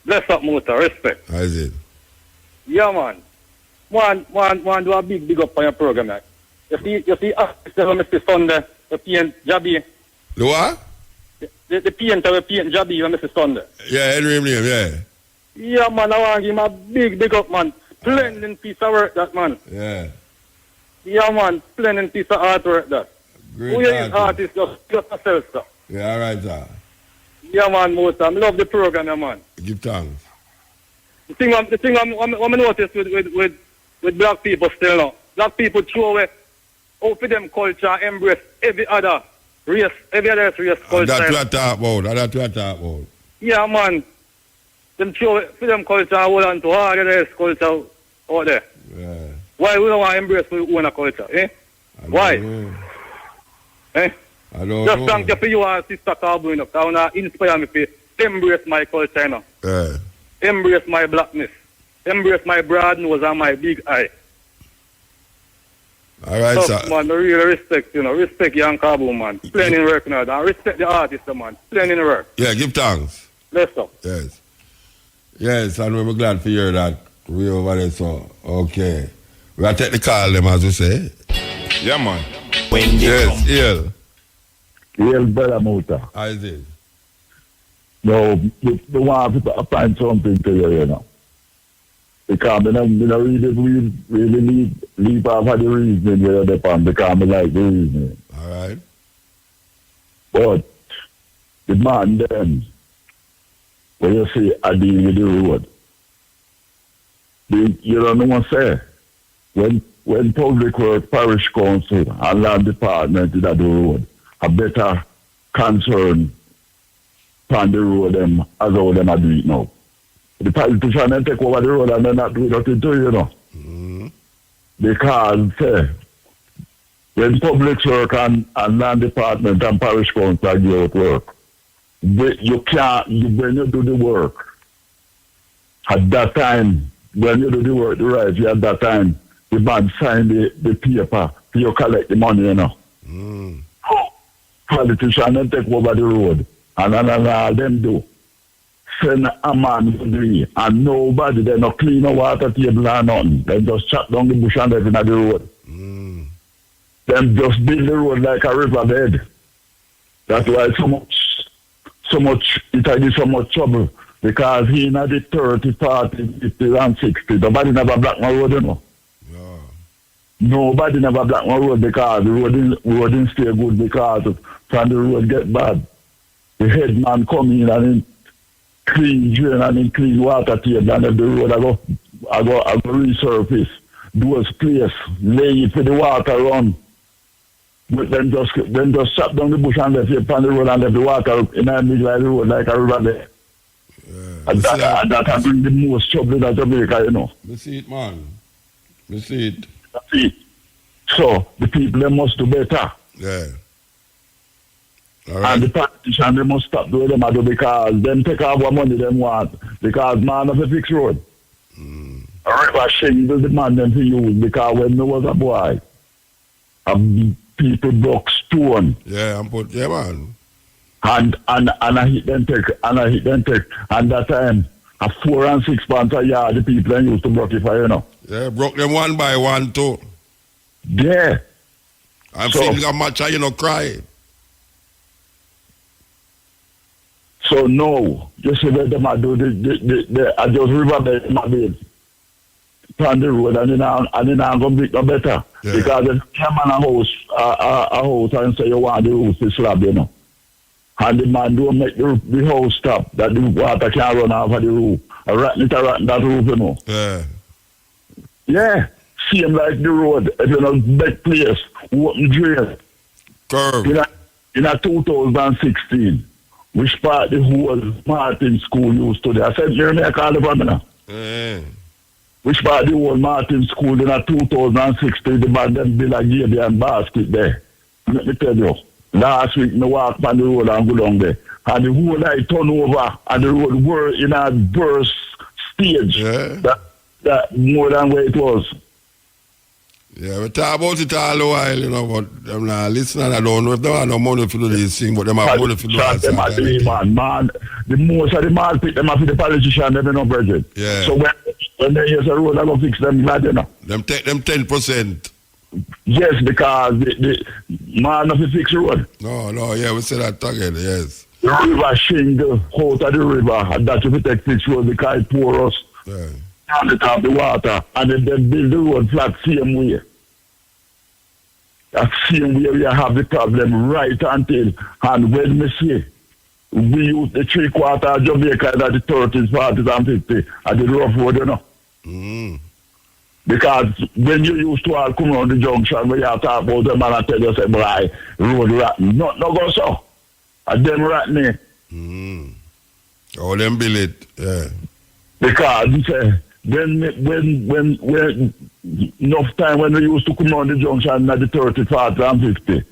Bless up, Muta. Respect. How is it? Yeah, man. One do a big up on your program, man. You see, Mr. Sunday, the paint Jabby. The what? The painter, the paint Jabby, Mr. Sunday. Yeah, Henry name, yeah. Yeah, man, I want to give him a big up, man. Splendid piece of work, that, man. Yeah. Yeah, man, splendid piece of artwork, that. Great Who is artist, just yourself, sir. Yeah, all right, sir. Yeah, man, Muta. I love the program, yeah, man. Give thanks. The thing I'm noticed with black people still now. Black people throw away out for them culture, embrace every other race culture. That's what I talk about. Yeah, man. Them throw away for them culture and hold on to all the rest culture out there. Yeah. Why we don't want to embrace our own culture, eh? Why? Eh? I don't Just know. thank you for you and Sister Carboon, because you inspire me to embrace my culture, you know. Yeah. Embrace my blackness. Embrace my broad nose and my big eye. All right, So, sir. man, I really respect, respect young Kaboom, man. Splendid work now, and respect the artist, man. Splendid work. Yeah, give thanks. Let's go. Yes. Yes, and we're glad to hear that. We over there, so, okay. We'll take the call, them, as we say. Yeah, man. Yes, Ill. Real better motor. How is it? No, the one to find something to you know. Because I don't really leave off of the reasoning where they're from, because I like the reasoning. All right. But the man then, when you say I deal with the road, you don't know what I say. When Public Works, Parish Council, and Land Department did the road, a better concern on the road them as how them are doing it now. The politicians then take over the road and then not do nothing to you know. Mm-hmm. Because when Public Works and Land Department and Parish Council are doing work, when you do the work, at that time, when you do the work right, at that time, the man sign the paper, you collect the money, you know. Mm. Politicians then take over the road, and all them do. Send a man to do, and nobody, they no clean no water table or nothing. They just chop down the bush and let in the road. Mm. Them just build the road like a riverbed. That's why so much, it had so much trouble. Because he in the 30, 40, 50, and 60. Nobody never block my road, you know. Yeah. Nobody never block my road because the road didn't stay good because when the road get bad, the headman come in and he clean drain and he clean water table and if the road I go resurface. Those place, lay it for the water run. But then just chop down the bush and left it on the road and left the water in the middle of the road like a river there. Yeah. And that bring the most trouble in Jamaica, you know. Me see it, man. Me see it. That's it. So the people they must do better. Yeah. All right. And the politicians they must stop doing them I do because them take out what money them want. Because man of a fixed road. Mm. A river shingle demand them to use because when I was a boy, people broke stone. Yeah, man. And I hit them take, and that time, a 4 and 6 pounds a yard, the people then used to broke it for, you know. Yeah, broke them one by one, too. Yeah. I'm So- feeling how much I, cry. So no, you see what them I do, I just river my bed. On the road, and then I'm going to make no better. Yeah. Because if you come on a house and say you want the roof to slab, you know. And the man don't make the house stop, that the water can run off of the roof. A rotten that roof, you know. Yeah. Yeah, same like the road. If you know, big place, open drain. Curve. In a 2016, which part the whole Martin School used to do. I said, Jeremy, I call it from now. Yeah. Which part the whole Martin School in a 2016, the man them build a game and basket there. Let me tell you, last week, I walk on the road and go down there. And the whole night turn over and the road were in a burst stage. Yeah. That more than where it was. Yeah, we talk about it all the while, you know, but them not listening. I don't know if they have no money for do this thing, but them have money for do Shot them at the man. The most of the man pick them up for the politician, them no budget. Yeah. So when they use a road, I go fix them glad, you know. Them take them 10%. Yes, because the man of the fix road. No, yeah, we say that again, yes. The river shingle out of the river, and that if you take fix road because it porous. Yeah. On the top of the water, and then they build the road flat same way. That same way we have the problem right until, and when we see, we use the 3/4 of Jamaica at the 30s, 40s, and 50 at the rough road, you know. Mm. Because when you used to all come around the junction, where you have to talk about them and I tell you, say, boy, road rotten. No go so. And them rotten. Mm. Oh, them build it, yeah. Because when enough time when we used to come around the junction at the 30, 40, and 50,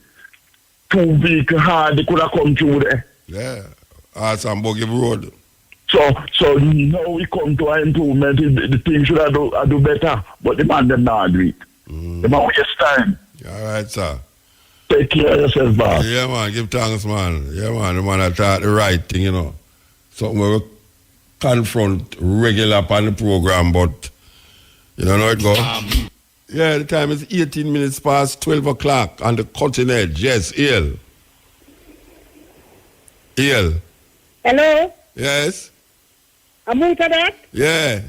2 vehicles hard, they could have come through there. Yeah. Some buggy road. So now we come to an improvement. The thing should have do better, but the man them not agree. The man waste time. All right, sir. Take care of yourself, boss. Yeah, man. Give thanks, man. Yeah, man. The man that thought the right thing, you know. Something we confront regular upon the program, but you don't know it go. Yeah, the time is 18 minutes past 12 o'clock on the cutting edge. Yes, Ill. Hello? Yes? Muta that? Yeah.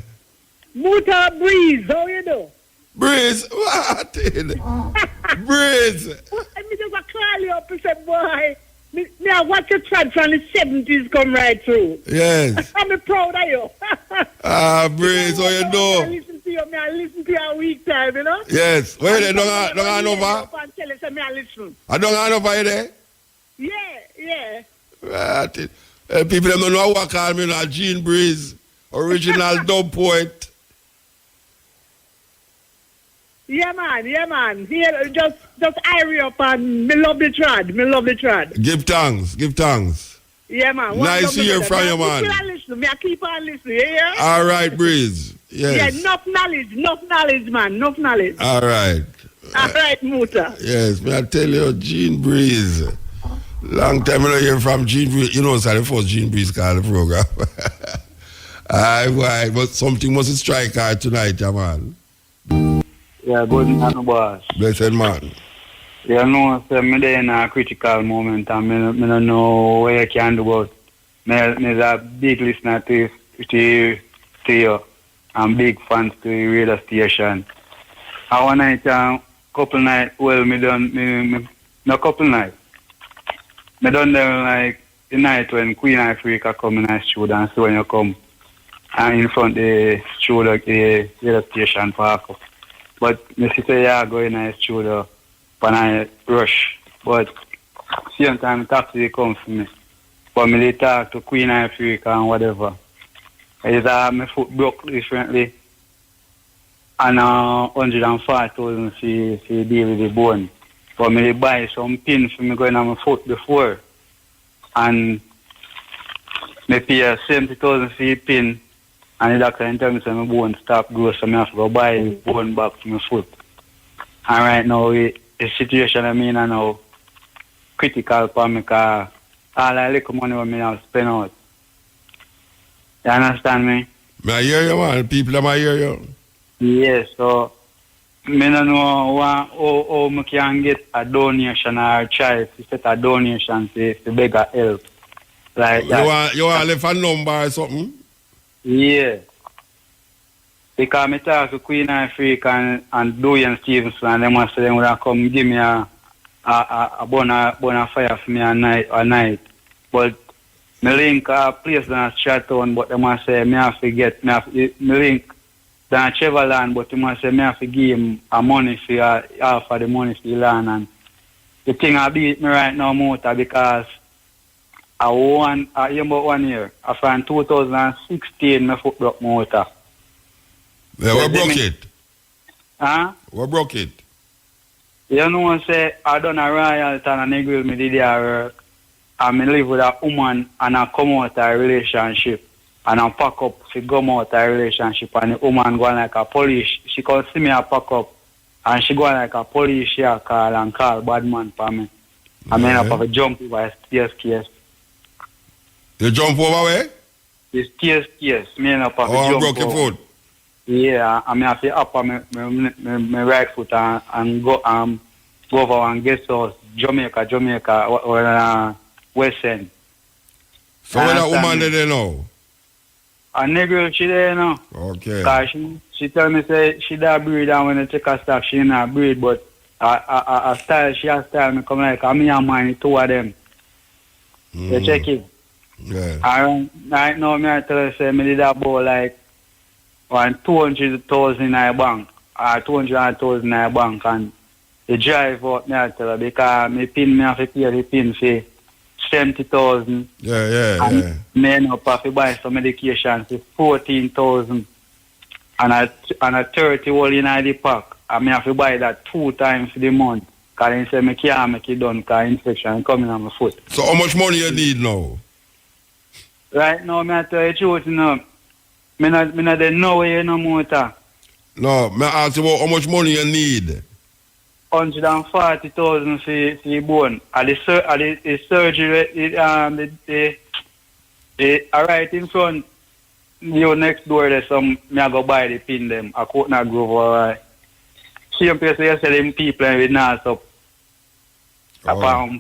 Muta Breeze, how you do? Breeze, what? Breeze. I just call you up and say, boy, me I watch your trad from the 70s come right through. Yes. I'm proud of you. Breeze, how you do? I listen to you a week time, you know? Yes. Where they don't have over? I don't have over there? Yeah. What? People don't know what call me now, Gene Breeze, original dub poet. Yeah, man. Here, just hurry up and me love the trad. Give thanks. Yeah, man. Nice to hear from you, man. I keep on listening, yeah? All right, Breeze. Yes. Yeah, enough knowledge, man. Enough knowledge. All right. All right, Muta. Yes, may I tell you, Gene Breeze. Long time I don't hear from Gene Breeze. You know, it's the first Gene Breeze called the program. Aye, but something must strike hard tonight, man. Yeah, good man, boss. Blessed man. You know, so I'm in a critical moment and I don't know what I can do about it. I'm a big listener to you and big fans to the radio station. I one night, couple nights, well, no couple nights. I done them like the night when Queen Africa come in the studio and so when you come and in front of the studio, the radio station park up. But I say, yeah, go in the studio when I rush. But same time, taxi comes for me. But me they talk to Queen Africa and whatever. My foot broke differently. And 140,000 for deal with the bone. But me they buy some pins for me going on my foot before. And me pay 70,000 for the pin. And the doctor tell me that my bone stop growth, so I have to go buy the bone back for my foot. And right now, the situation I'm in now critical for me because all the little money I have to spend out. You understand me? May I hear you, man? People might hear you. Yes, so I don't know how I can get a donation or try to set a donation to beg a help. Like that. You want to leave a number or something? Yeah. Because I talk to Queen Africa and Dwayne Stevenson and them say they would come give me a bonfire for me a night. But me link a place in Chattown, but them say me have to get me link down Cheverland, but them say me have to give him a money for half of the money for the land. And the thing I beat me right now, Mota, because about 1 year. From 2016, my foot broke motor. Yeah, what broke it? Huh? What broke it? You know, say, I done a royalty and a nigga me did their work. And I live with a woman and I come out of a relationship. And I pack up to come out of a relationship. And the woman going like a police. She can see me I pack up. And she go on like a police share call and call bad man for me. I mean, I have to jump over a stairs case. You jump over where? The stairs case. Me and I have to Oh, jump broke your over. foot. Yeah, I mean, I have to up on my right foot and go over and guest house, Jamaica, or West End. So where that woman there now? A nigga, she there now. Okay. Cause she tell me say she da breed and when I take her stuff she not breed, but a style she has style me come like I me and mine two of them. You check it. Yeah. And right now me I tell her say me did about like 200,000 in a bank or 200,000 in a bank and the drive out me I tell her because me pin me have to pay the pin for 70,000. Yeah. Me end up have to buy some medication for 14,000 and a 30 whole in the pack. And me have to buy that 2 times the month. Because he say me can't make it done because infection coming on my foot. So how much money you need now? Right now, me I tell you the truth, you know. Me not know where you no more. No, me ask you about how much money you need. 140,000 for the bone. And the surgery, the right in front, you next door there's some, me I go buy the pin them. I could not go over. Same place where you sell them people with NAS up. Something like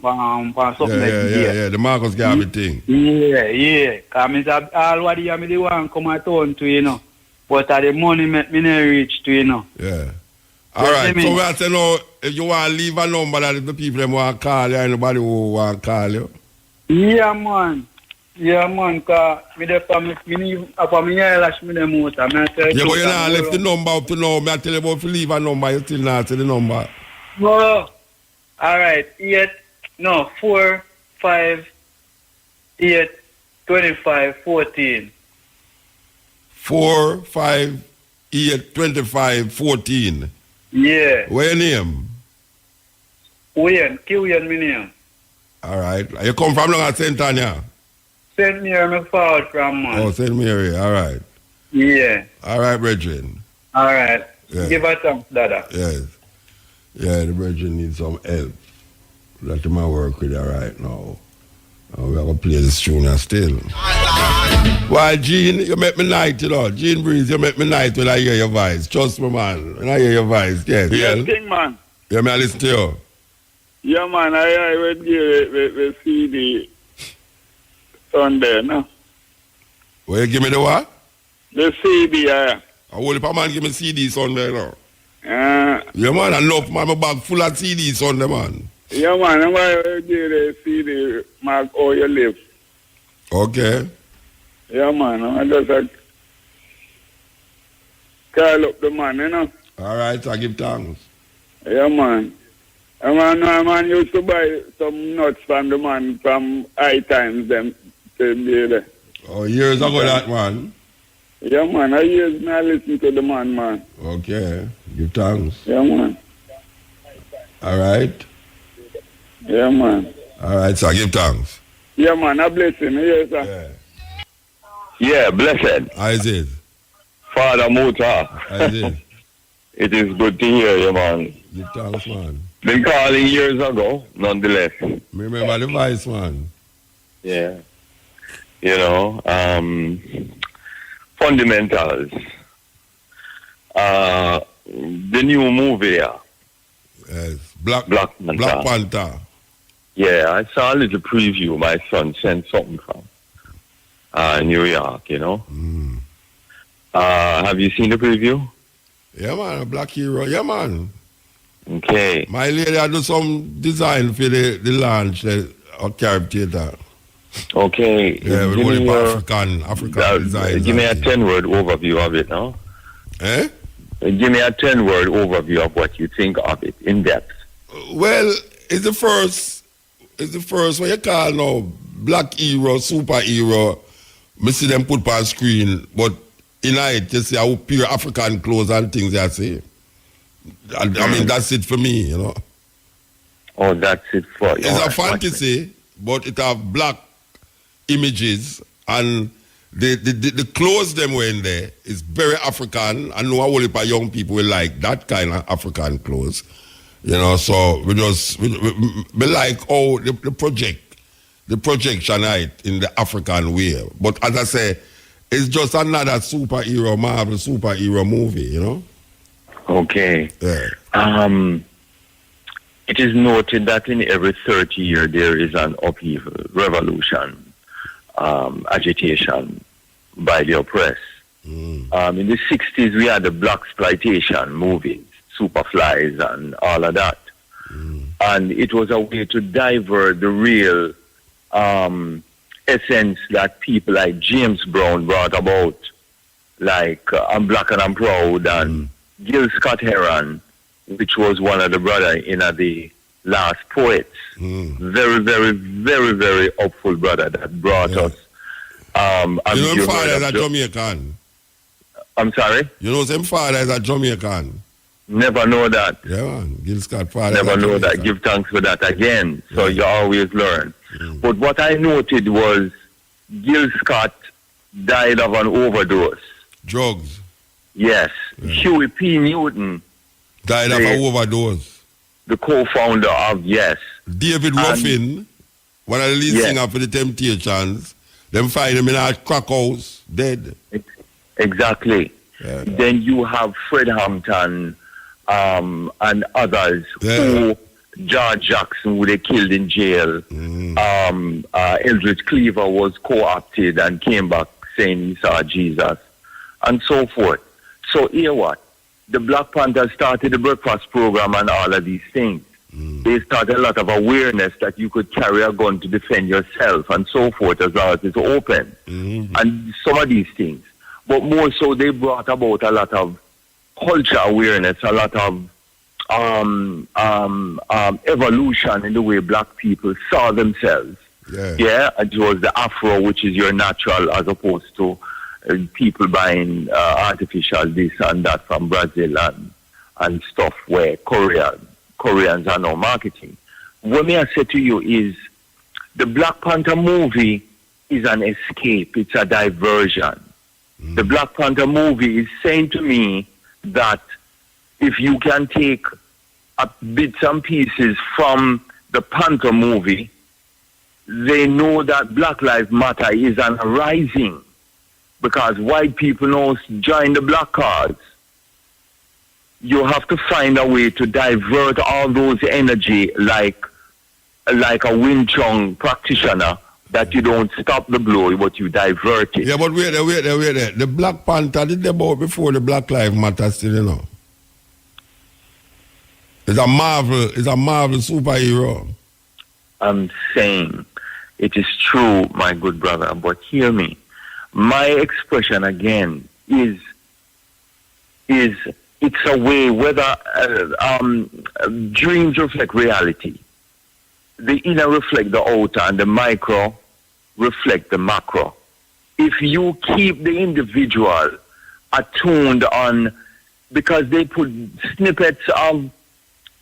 that. Yeah, the Marcus Garvey thing. Yeah. Because all what you the one come at town to, you know. But the money me not reach to, you know. Yeah. All right. So we have to know if you want to leave a number that the people them want to call you, anybody who want to call you. Yeah, man. Because me the family, me eyelash me the motor. Yeah, but you not left the number up to now. Me I tell you about if you leave a number, you still not say the number. No. All right. 4 5 8 25 14. 4 5 8 25 14. Yeah. Where your name? Kiwian my name. All right. You come from long at St. Tanya? St. Mary me forward from, man. Oh, St. Mary. All right. Yeah. All right, brethren. All right. Yeah. Give her thanks, Dada. Yes. Yeah, the brethren need some help. That my work with her right now. We are going to play this tune still. Why, Gene, you make me night, you know. Gene Breeze, you make me night when I hear your voice. Trust me, man. When I hear your voice, yes. Yes, King, man. Yeah, me I listen to you. Yeah, man, I will give the CD Sunday, no? Will you give me the what? The CD, I will if a man give me CD Sunday now. Yeah, man, enough, man. My bag full of CDs Sunday, man. Yeah, man, I'm going to give the CD, Mark, how you live. Okay. Yeah, man, I just call up the man, you know? All right, I give thanks. Yeah, man. Man used to buy some nuts from the man from High Times, them, there. Oh, years ago, that man. Yeah, man, I listen to the man. Okay, give thanks. Yeah, man. All right. Yeah, man. All right, so I give thanks. Yeah, man, I bless him. Yes, sir. Yeah, blessed. How is it? Father Muta. How is it? It is good to hear you, man. Give thanks, man. Been calling years ago, nonetheless. Remember the voice, man. Yeah. You know, fundamentals. The new movie, Yes. Black Panther. Yeah, I saw a little preview. My son sent something from New York, you know. Have you seen the preview? Yeah, man, a black hero. Yeah, man. Okay. My lady, I do some design for the launch, the Carib Theater. Okay. Yeah, we only African design. Give me a 10-word overview of it, no? Eh? Give me a 10-word overview of what you think of it, in depth. Well, it's the first what you call now black hero, superhero. I see them put on screen, but in it, you see how pure African clothes and things I see. I mean, that's it for me, you know. Oh, that's it for you. It's a fantasy, but it have black images and the clothes them were in there is very African. I know a whole heap of young people will like that kind of African clothes. You know, so we like the projection in the African way. But as I say, it's just another Marvel superhero movie, you know? Okay. Yeah. It is noted that in every 30 years there is an upheaval, revolution, agitation by the oppressed. In the 60s, we had the blaxploitation movies, Superflies and all of that. And it was a way to divert the real essence that people like James Brown brought about, like I'm Black and I'm Proud, and Gil Scott-Heron, which was one of the brothers in the Last Poets. Very, very, very, very hopeful brother that brought us. You know, father is a Jamaican. I'm sorry? You know, his father is a Jamaican. Never know that. Yeah, man. Gil Scott father. Never know that. Give thanks for that again. So you always learn. But what I noted was Gil Scott died of an overdose. Drugs. Yes. Huey P. Newton died of an overdose. The co-founder of David Ruffin, one of the lead singers for the Temptations, them find him in a crack house, dead. Exactly. Yeah. Then you have Fred Hampton and others who, George Jackson, who they killed in jail. Eldridge Cleaver was co-opted and came back saying he saw Jesus, and so forth. So here what? The Black Panthers started the breakfast program and all of these things. They started a lot of awareness that you could carry a gun to defend yourself and so forth as long as it's open. And some of these things. But more so, they brought about a lot of culture awareness, a lot of evolution in the way black people saw themselves. It was the Afro, which is your natural, as opposed to people buying artificial this and that from Brazil and stuff where Koreans are now marketing. What may I say to you is the Black Panther movie is an escape. It's a diversion. The Black Panther movie is saying to me that if you can take bits and pieces from the Panther movie, they know that Black Lives Matter is an rising, because white people now join the black cause. You have to find a way to divert all those energy like a Wing Chun practitioner, that you don't stop the blow, but you divert it. Yeah, but wait there. The Black Panther did about before the Black Lives Matter still, you know. It's a Marvel superhero. I'm saying it is true, my good brother, but hear me. My expression again is it's a way whether dreams reflect reality. The inner reflect the outer, and the micro reflect the macro. If you keep the individual attuned on, because they put snippets of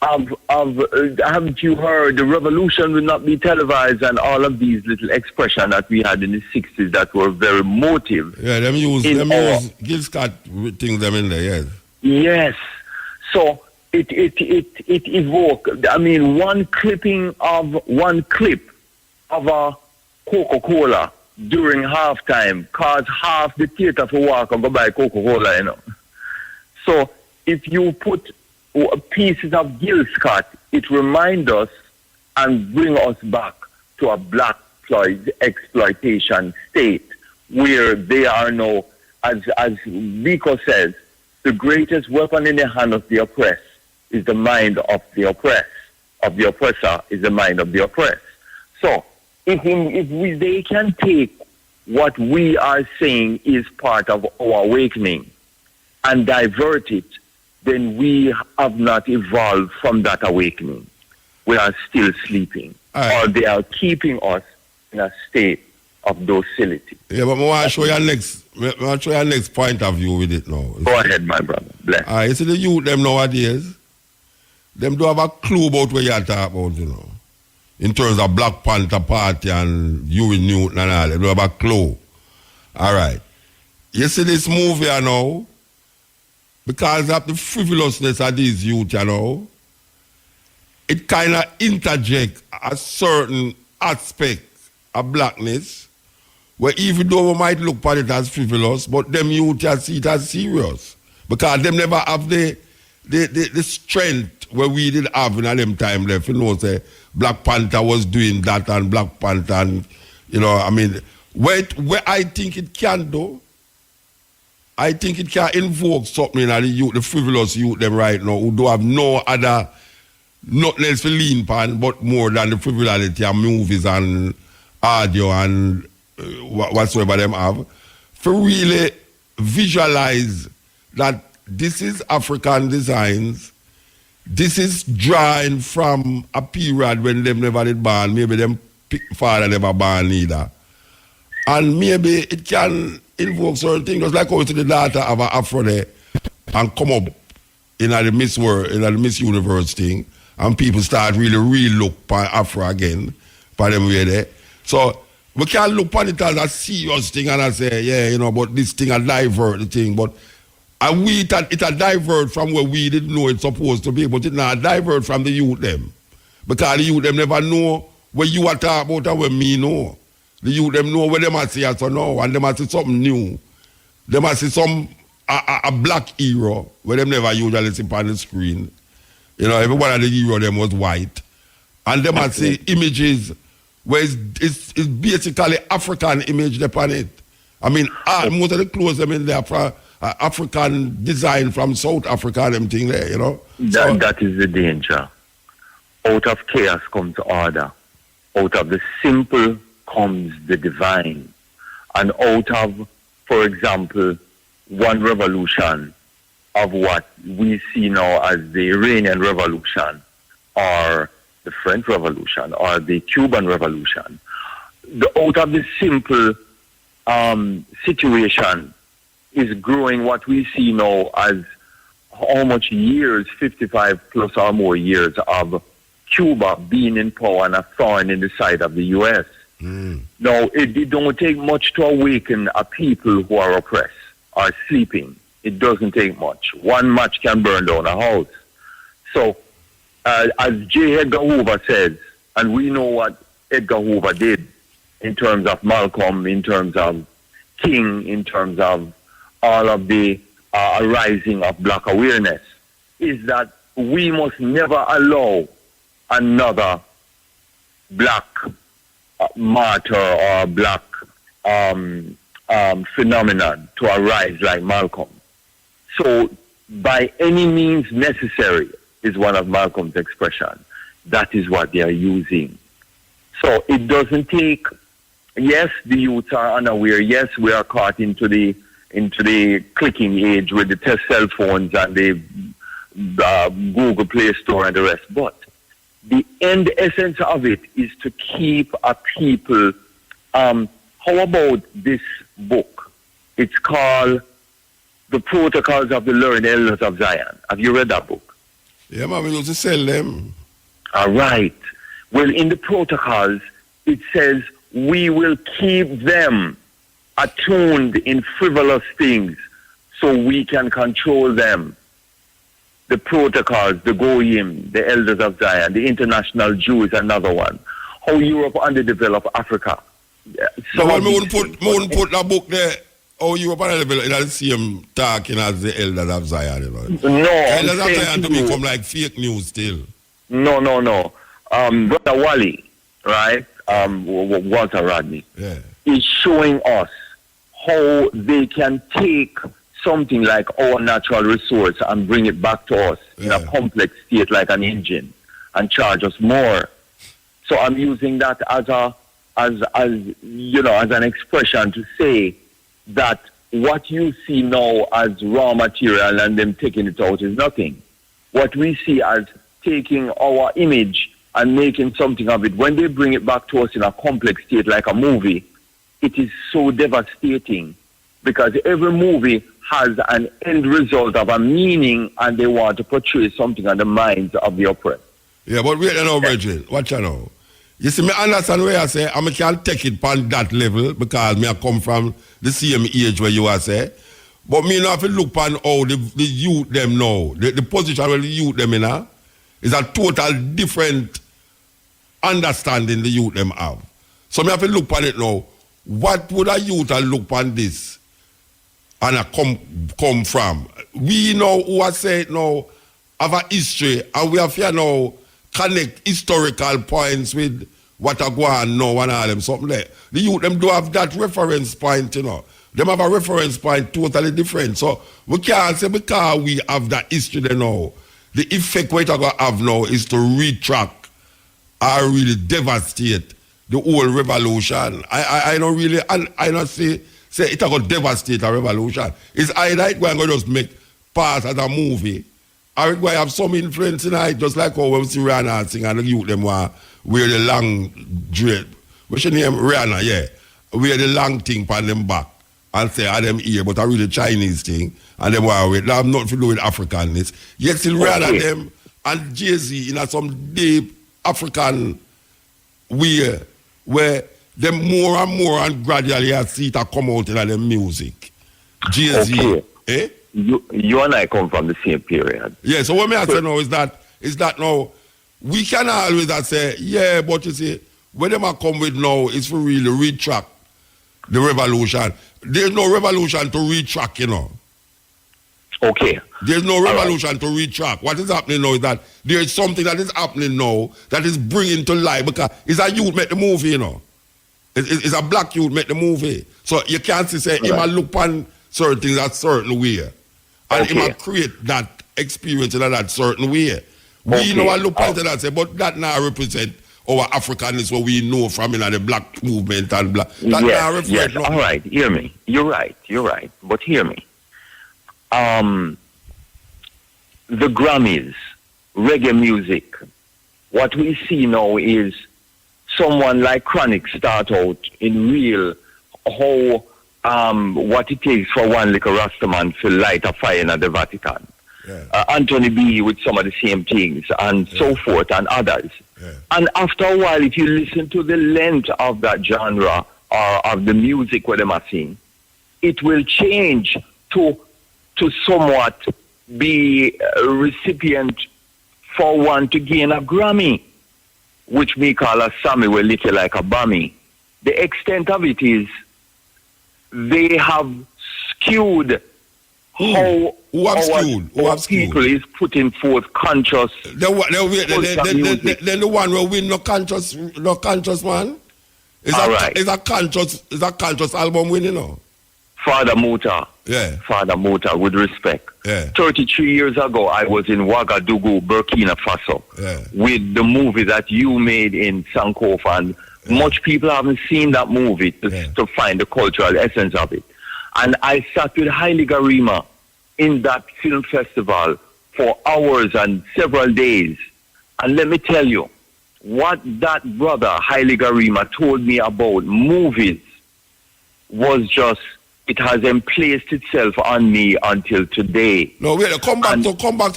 haven't you heard, the revolution will not be televised, and all of these little expressions that we had in the 60s that were very motive. Yeah, them use Gil Scott things them in there, yes. Yes. So it evoked, I mean, one clip of a Coca-Cola during halftime caused half the theater to walk and go buy Coca-Cola, you know. So if you put pieces of Gil Scott, it reminds us and bring us back to a black exploitation state where they are now, as Rico says, the greatest weapon in the hand of the oppressed is the mind of the oppressed. Of the oppressor is the mind of the oppressed. So if they can take what we are saying is part of our awakening and divert it, then we have not evolved from that awakening. We are still sleeping. Or they are keeping us in a state of docility. Yeah, but I want to show your next point of view with it now. Go ahead, my brother. Bless. You see the youth them nowadays, them don't have a clue about what you're talking about, you know. In terms of Black Panther Party and Huey Newton and all, they don't have a clue. All right. You see this movie, you know, because of the frivolousness of these youth, you know, it kind of interject a certain aspect of blackness, where even though we might look at it as frivolous, but them youth just see it as serious. Because them never have the strength where we did have in them time left. You know, say Black Panther was doing that and Black Panther and, you know, I mean, where I think it can do, I think it can invoke something in the youth, the frivolous youth them right now, who don't have no other, nothing else to lean upon, but more than the frivolity of movies and audio and whatsoever them have, for really visualize that this is African designs, this is drawing from a period when them never did born, maybe them father never born either. And maybe it can invoke certain things, just like how to the daughter of an Afro there and come up in the Miss World, in the Miss Universe thing, and people start really look for Afro again, for them way there. So we can't look upon it as a serious thing and I say, yeah, you know, but this thing a divert the thing, but it a divert from where we didn't know it's supposed to be, but it not divert from the youth them. Because the youth them never know what you are talking about and what me know. The youth them know where they must see us or no, and they must see something new. They must see some a black hero where they never usually see on the screen. You know, every one of the hero them was white. And they must see images where it's basically African image upon it. I mean, most of the clothes them in there for African design from South Africa and everything there, you know. That is the danger. Out of chaos comes order. Out of the simple comes the divine. And out of, for example, one revolution of what we see now as the Iranian Revolution or the French Revolution or the Cuban Revolution, out of the simple situation is growing what we see now as how much years, 55 plus or more years of Cuba being in power and a thorn in the side of the U.S. Now, it don't take much to awaken a people who are oppressed or sleeping. It doesn't take much. One match can burn down a house. So, as J. Edgar Hoover says, and we know what Edgar Hoover did in terms of Malcolm, in terms of King, in terms of all of the rising of black awareness, is that we must never allow another black martyr or black phenomenon to arise like Malcolm. So, by any means necessary is one of Malcolm's expression. That is what they are using. So it doesn't take. Yes, the youths are unaware. Yes, we are caught into the clicking age with the test cell phones and the Google Play Store and the rest. But the end essence of it is to keep a people. How about this book? It's called The Protocols of the Learned Elders of Zion. Have you read that book? Yeah, man, we used to sell them. All right. Well, in the protocols, it says we will keep them attuned in frivolous things so we can control them. The protocols, the Goyim, the Elders of Zion, the International Jew is another one. How Europe underdeveloped Africa. So I wouldn't put that book there. Oh, Europe underdeveloped in the same talking as the Elders of Zion, you know. No. Elders of Zion to become like fake news still. No. Brother Wally, right? Walter Rodney, is showing us how they can take something like our natural resource and bring it back to us in a complex state like an engine and charge us more. So I'm using that as an expression to say that what you see now as raw material and them taking it out is nothing. What we see as taking our image and making something of it, when they bring it back to us in a complex state like a movie, it is so devastating because every movie has an end result of a meaning and they want to portray something on the minds of the oppressed. Yeah, but wait, Virgil, watch out now. You see, me understand where I say, I can't take it on that level because me I come from the same age where you are say. But me now have to look on how the youth them now, the position where the youth them in is a total different understanding the youth them have. So me have to look on it now. What would a youth look on this and come from? We know who I say now have a history and we have here now connect historical points with what I go on now and all them something there. The youth them do have that reference point, you know. Them have a reference point totally different. So we can't say because we have that history there now, the effect what I go have now is to retract or really devastate the whole revolution. I don't really, I don't say it going to devastate a revolution. It's either it going to just make part as a movie, or it going to have some influence in it, just like how we see Rihanna sing and the youth them wear the long dread. What's your name? Rihanna, yeah. Wear the long thing on them back and say, I them here, but I really Chinese thing, and them wear it. That have nothing to do with Africanness. Yet still Rihanna them and Jay-Z in some deep African way, where them more and gradually I see it come out in their music. Jay-Z, eh? You and I come from the same period. Yeah, so what me I say now is that now we can always say, yeah, but you see, when them come with now is for really retract the revolution. There's no revolution to retract, you know. Okay. There's no revolution to retract. What is happening now is that there is something that is happening now that is bringing to life because it's a youth make the movie, you know. It's a black youth make the movie. So you can't say he might look on certain things a certain way. And he might create that experience in that certain way. We know I look at that and say, but that now represent our Africanness what we know from the black movement and black. Yes. All right, hear me. You're right. But hear me. The Grammys, reggae music, what we see now is someone like Chronic start out in real how what it takes for one little Rastaman to light a fire in the Vatican. Yeah. Anthony B with some of the same things and so forth and others. Yeah. And after a while, if you listen to the length of that genre or of the music what they are sing, it will change to somewhat be a recipient for one to gain a Grammy, which we call a Samuel little like a Bammy. The extent of it is they have skewed how people is putting forth conscious. Then the one will win no conscious man. Is a conscious album winning, you know? Father Muta. Yeah. Father Muta, with respect. Yeah. 33 years ago, I was in Ouagadougou, Burkina Faso, with the movie that you made in Sankofa. And much people haven't seen that movie to find the cultural essence of it. And I sat with Haile Garima in that film festival for hours and several days. And let me tell you, what that brother, Haile Garima, told me about movies was just, it has emplaced itself on me until today. No, wait, come back to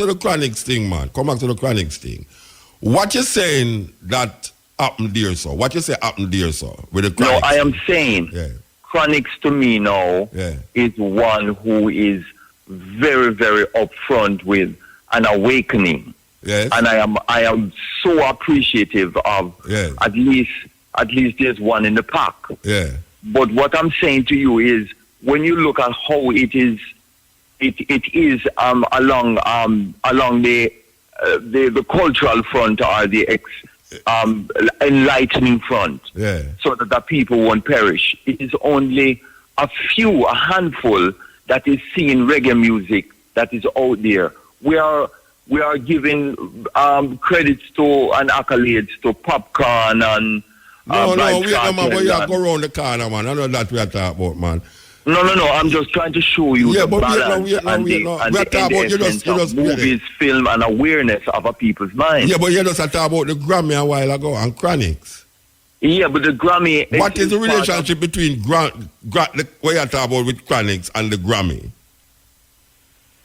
the Chronics thing, man. Come back to the Chronics thing. What you're saying that happened there, sir? What you say happened there, sir? With the Chronics? No, I am saying Chronics to me now is one who is very, very upfront with an awakening. Yes. And I am so appreciative of at least there's one in the pack. Yeah. But what I'm saying to you is, when you look at how it is along the cultural front or the enlightening front, so that the people won't perish. It is only a handful that is seeing reggae music that is out there. We are giving credits to and accolades to Popcorn and No, we don't man, but you have to go around the corner, man. I know that we are talking about, man. No. I'm just trying to show you the balance and the essence of movies, film, and awareness of a people's mind. Yeah, but you just talk about the Grammy a while ago and Chronics. Yeah, but the Grammy... What is the relationship between what you talk about with Chronics and the Grammy?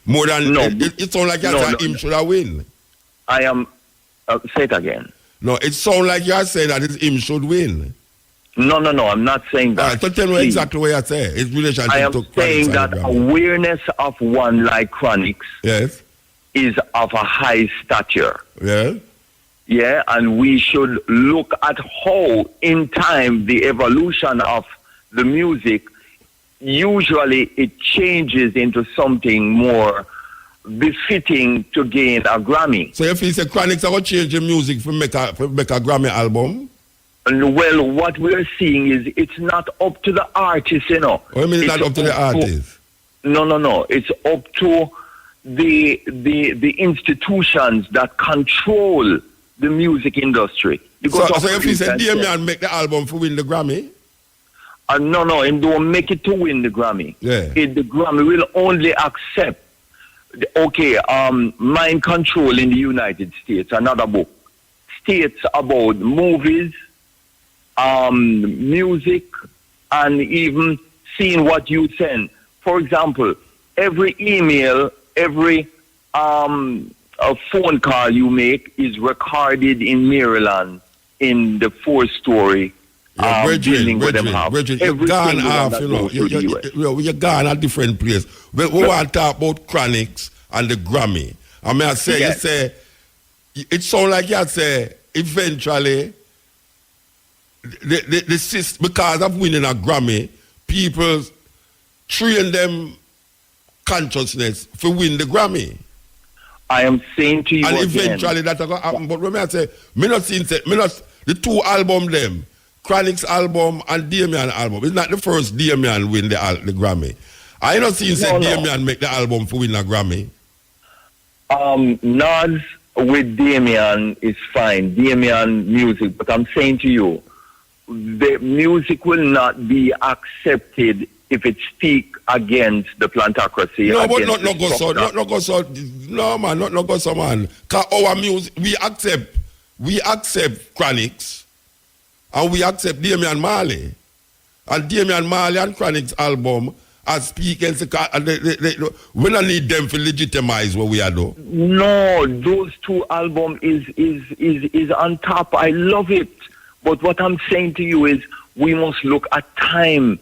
More than... It sounds like him should have win. I am... say it again. No, it sounds like you're saying that him should win. No, I'm not saying that. Right, so tell me exactly what you say. It's relationship I am to saying that awareness of one like Chronix yes. is of a high stature. Yeah. Yeah, and we should look at how in time the evolution of the music, usually it changes into something more befitting to gain a Grammy. So if you say Chronix are going to change the music for make a Grammy album? And well, what we're seeing is it's not up to the artist, you know. What do you mean it's not up to the artist? No. It's up to the institutions that control the music industry. So if you say Damien make the album for win the Grammy? No, and don't make it to win the Grammy. Yeah. The Grammy will only accept, Mind Control in the United States, another book, states about movies, music, and even seeing what you send. For example, every email, every a phone call you make is recorded in Maryland in the 4-story building where them have. You're gone off, you know. You're gone a different place. We want to talk about Chronix and the Grammy. I mean, you say, it sounds like you say, eventually, the system, because of winning a Grammy, people train them consciousness for win the Grammy. I am saying to you and again, eventually that's going to happen. But when I say, the two album them, Chronix album and Damien album, it's not the first Damien win the Grammy. I not seen Damien make the album for win a Grammy. Nas with Damien is fine, Damien music, but I'm saying to you, the music will not be accepted if it speak against the plantocracy. No, but not go so. No, man, not go so, man. Because our music, we accept Chronix and we accept Damian Marley. And Damian Marley and Chronix album are speaking, we don't need them to legitimize what we are doing. No, those two albums is on top. I love it. But what I'm saying to you is we must look at time.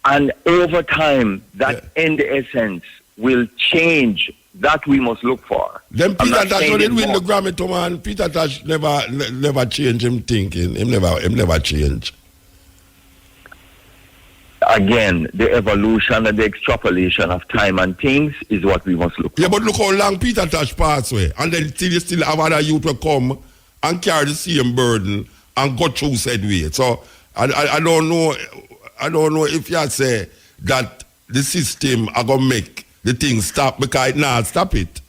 And over time, that end essence will change. That we must look for. Then Peter Tosh didn't win the Grammy, to man. Peter Tosh never changed him thinking. Him never changed. Again, the evolution and the extrapolation of time and things is what we must look for. Yeah, but look how long Peter Tosh passed away. And then you still have other youth will come and carry the same burden and go through said way. So I don't know. I don't know if you say that the system are going to make the thing stop because it not stop it.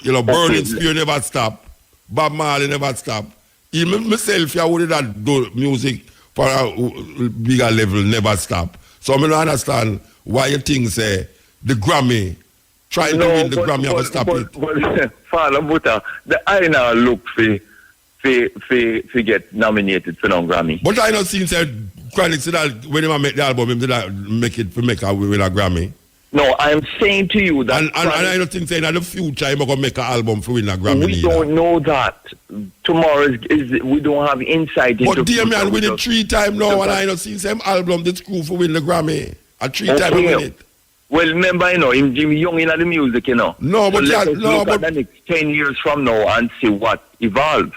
You know, Burning Spear never stop. Bob Marley never stop. Even myself, I would have do music for a bigger level, never stop. So I don't understand why you think say the Grammy, trying to win the Grammy, have to stop it. But Father Butter, I now look for get nominated for no Grammy. But I not seen said Chronix that when he make the album, he did make it for make a win a Grammy. No, I am saying to you that... And I don't think saying that in the future he's going to make an album for win a Grammy. We don't know that. Tomorrow is we don't have insight into... But Damien win it 3 times now and I don't see same album that's cool for win the Grammy. A 3 times win it. Well, remember, you know, him Jimmy Young in the music, you know. No, but... So look at the next 10 years from now and see what evolve.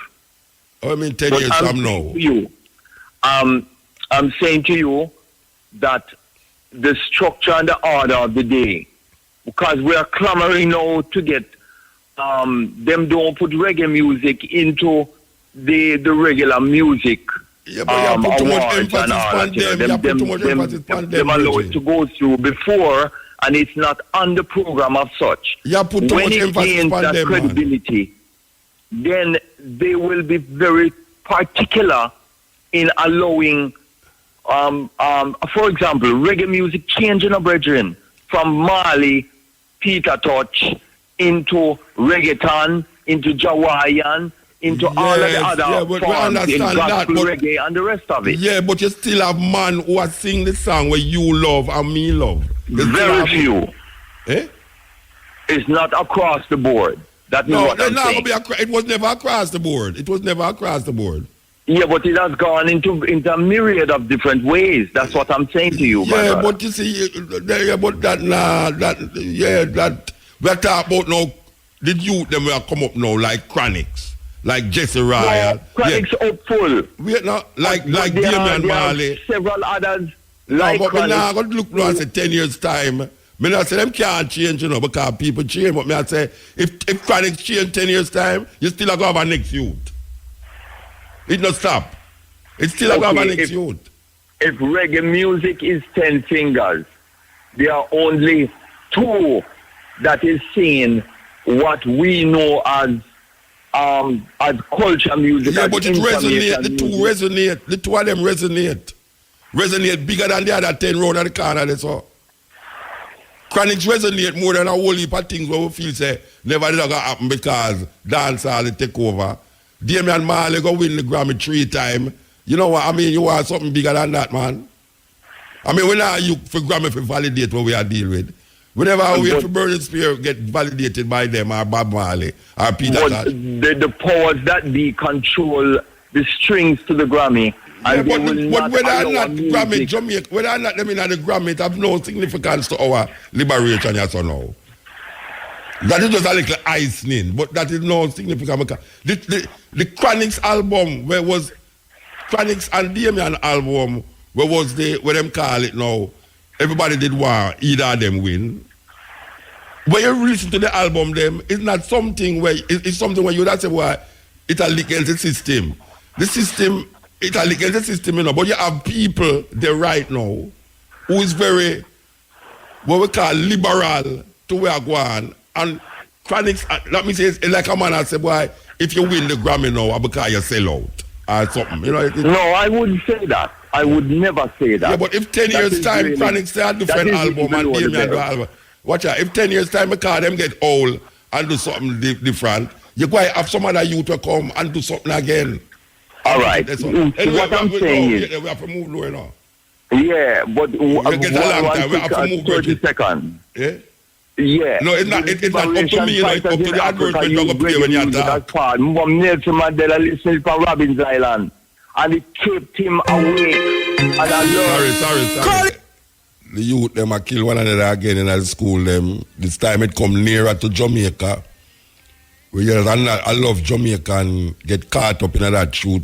I mean 10 years from now. I'm saying to you that the structure and the order of the day, because we are clamoring now to get them don't put reggae music into the regular music. Yeah, but you put too much emphasis on them. Them allow it to go through before, and it's not on the program of such. You put too much emphasis on them. When it gains that credibility, then they will be very particular in allowing, for example, reggae music changing a brethren from Marley, Peter Tosh, into reggaeton, into Jawaian, into all of the other forms in gospel reggae and the rest of it. Yeah, but you still have man who are sing the song where you love and me love. Very few. Eh? It's not across the board. That is No, what I'm saying. it was never across the board. It was never across the board. Yeah, but it has gone into a myriad of different ways. That's what I'm saying to you, my brother. But you see, but that we're talking about now. The youth them will come up now like Chronics, like Jesse Ryan. Chronics up full. We're not like Damian Marley. Several others. Like but Chronics. Now, I'm look now and say 10 years time. Me not say them can't change, because people change. But me I say if Chronics change 10 years time, you still have a next youth. It not stop. It's still a next youth. If reggae music is 10 fingers, there are only 2 that is seen what we know as culture music. Yeah, but it resonates. The 2 resonate. The 2 of them resonate. Resonate bigger than the other 10 round of the corner. That's all. Chronics resonate more than a whole heap of things where we feel say never did that happen because dancehall take over. Damian Marley go win the Grammy 3 times. You know what I mean? You want something bigger than that, man. I mean, when are you for Grammy for validate what we are dealing with? Whenever I wait for Burning Spear get validated by them or Bob Marley or Peter Tosh. The powers that be control the strings to the Grammy. Yeah, but whether or not Grammy, Jamaica, whether or not them in the Grammy, it have no significance to our liberation, yes or no. That is just a little icing, but that is no significant. The Chronics album, where was Chronics and Damian album, where them call it now, everybody did want either of them win. When you listen to the album, them, it's not something where, it's something where you don't say, well, it's against the system. The system, it's against the system, but you have people there right now who is very, what we call liberal to where going. And Chronics, let me say, it's like a man I say, boy, if you win the Grammy now, because you sell out or something. No, I wouldn't say that. I would never say that. Yeah, but if 10 years time, really, Chronics say a different album and Damian do album. Watch out, if 10 years time, because them get old and do something different, you go have some other youth to come and do something again. All right. Anyway, what I'm saying is, we have to move lower now. Yeah, but we get a long time. We have to move 30 seconds. Yeah? Yeah. No, it's not up to me, it's up to the advertisement you're going to play when you're talking. Nelson Mandela listened from Robbins Island, and it kept him awake. And Sorry. The youth, them a kill one another again in the school, them. This time it come nearer to Jamaica. I love Jamaica and get caught up in that shoot.